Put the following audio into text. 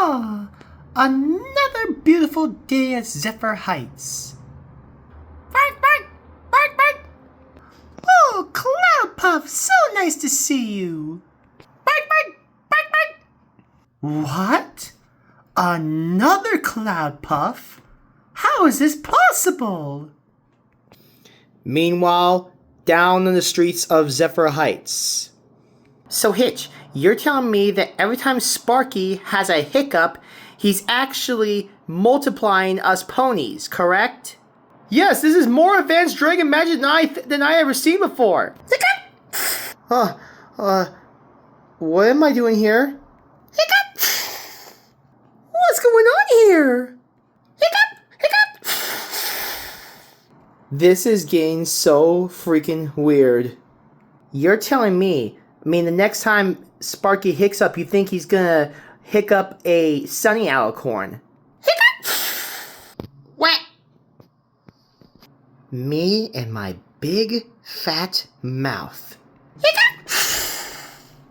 Ah, another beautiful day at Zephyr Heights. Bark, bark, bark, bark. Oh, Cloud Puff, so nice to see you. Bark, bark, bark, bark. What? Another Cloud Puff? How is this possible? Meanwhile, down in the streets of Zephyr Heights. So Hitch, you're telling me that every time Sparky has a hiccup, he's actually multiplying us ponies, correct? Yes, this is more advanced dragon magic than I ever seen before. Hiccup! What am I doing here? Hiccup! What's going on here? Hiccup! Hiccup! This is getting so freaking weird. You're telling me, the next time Sparky hicks up, you think he's gonna hiccup a sunny alicorn? Hiccup! What? Me and my big fat mouth. Hiccup!